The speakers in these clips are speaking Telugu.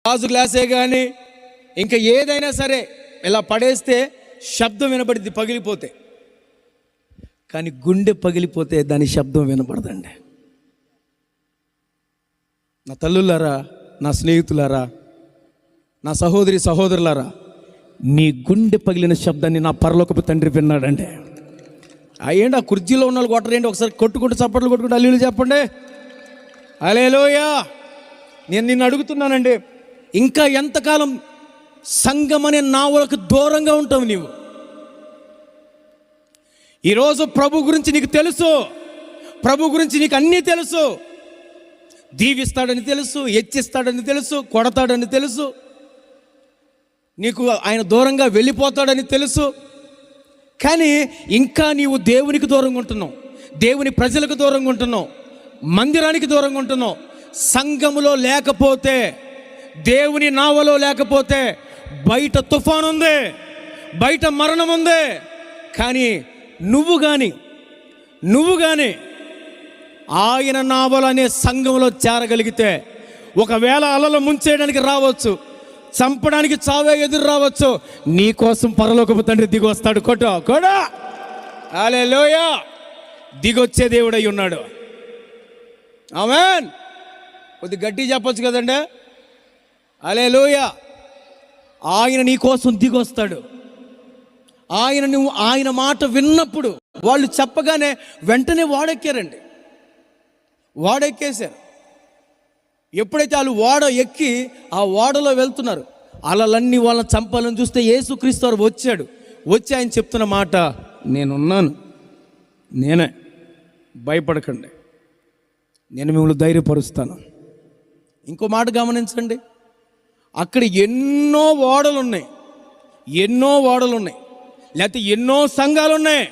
గాజు గ్లాసే కానీ ఇంకా ఏదైనా సరే ఇలా పడేస్తే శబ్దం వినబడిద్ది పగిలిపోతే, కానీ గుండె పగిలిపోతే దాని శబ్దం వినపడదండి. నా తల్లులారా, నా స్నేహితులారా, నా సహోదరి సహోదరులారా, నీ గుండె పగిలిన శబ్దాన్ని నా పరలోకపు తండ్రి విన్నాడండి. అయ్యండి, ఆ కుర్చీలో ఉన్న వాళ్ళు కొట్టరేంటి, ఒకసారి కొట్టుకుంటూ చప్పట్లు కొట్టుకుంటూ అల్లీలు చెప్పండి. హల్లెలూయా. నేను నిన్ను అడుగుతున్నానండి, ఇంకా ఎంతకాలం సంఘం అనే నావలకు దూరంగా ఉంటావు నీవు? ఈరోజు ప్రభు గురించి నీకు తెలుసు, ప్రభు గురించి నీకు అన్నీ తెలుసు. దీవిస్తాడని తెలుసు, హెచ్చిస్తాడని తెలుసు, కొడతాడని తెలుసు, నీకు ఆయన దూరంగా వెళ్ళిపోతాడని తెలుసు. కానీ ఇంకా నీవు దేవునికి దూరంగా ఉంటున్నావు, దేవుని ప్రజలకు దూరంగా ఉంటున్నావు, మందిరానికి దూరంగా ఉంటున్నావు. సంఘములో లేకపోతే, దేవుని నావలో లేకపోతే బయట తుఫాను ఉంది, బయట మరణం ఉంది. కానీ నువ్వు కానీ ఆయన నావలు అనే సంఘంలో చేరగలిగితే, ఒకవేళ అలలు ముంచేయడానికి రావచ్చు, చంపడానికి చావే ఎదురు రావచ్చు, నీ కోసం పరలోకపు తండ్రి దిగి వస్తాడు. కొడా హల్లెలూయా. దిగొచ్చే దేవుడై ఉన్నాడు. ఆమేన్. కొద్ది గట్టి చెప్పొచ్చు కదండి. హల్లెలూయా. ఆయన నీ కోసం దిగొస్తాడు. నువ్వు ఆయన మాట విన్నప్పుడు, వాళ్ళు చెప్పగానే వెంటనే వాడెక్కారండి, వాడెక్కేశారు. ఎప్పుడైతే వాళ్ళు వాడ ఎక్కి ఆ వాడలో వెళ్తున్నారు, అలలన్నీ వాళ్ళని చంపాలని చూస్తే యేసుక్రీస్తు వారు వచ్చి ఆయన చెప్తున్న మాట, నేనున్నాను, నేనే, భయపడకండి, నేను మిమ్మల్ని ధైర్యపరుస్తాను. ఇంకో మాట గమనించండి, అక్కడ ఎన్నో ఓడలు ఉన్నాయి, లేకపోతే ఎన్నో సంఘాలు ఉన్నాయి,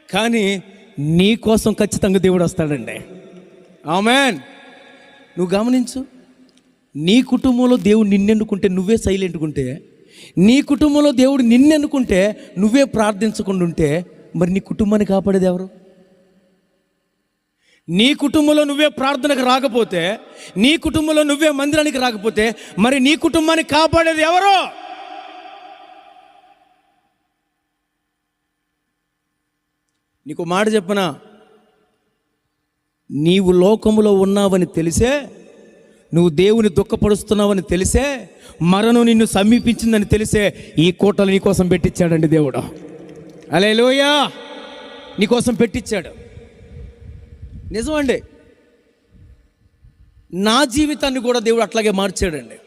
కానీ నీ కోసం ఖచ్చితంగా దేవుడు వస్తాడండి. ఆమేన్. నువ్వు గమనించు, నీ కుటుంబంలో దేవుడు నిన్నెన్నుకుంటే నువ్వే సైలెంట్గా ఉంటే, నీ కుటుంబంలో దేవుడు నిన్నెన్నుకుంటే నువ్వే ప్రార్థించకుండా ఉంటే, మరి నీ కుటుంబాన్ని కాపాడేది ఎవరు? నీ కుటుంబంలో నువ్వే ప్రార్థనకు రాకపోతే, నీ కుటుంబంలో నువ్వే మందిరానికి రాకపోతే, మరి నీ కుటుంబాన్ని కాపాడేది ఎవరు? నీకు మాట చెప్పనా, నీవు లోకములో ఉన్నావని తెలిసే, నువ్వు దేవుని దుఃఖపరుస్తున్నావని తెలిసే, మరణం నిన్ను సమీపించిందని తెలిసే ఈ కోటలు నీకోసం పెట్టించాడండి దేవుడు. హల్లెలూయా. నీకోసం పెట్టించాడు. నిజమండి, నా జీవితాన్ని కూడా దేవుడు అట్లాగే మార్చాడండి.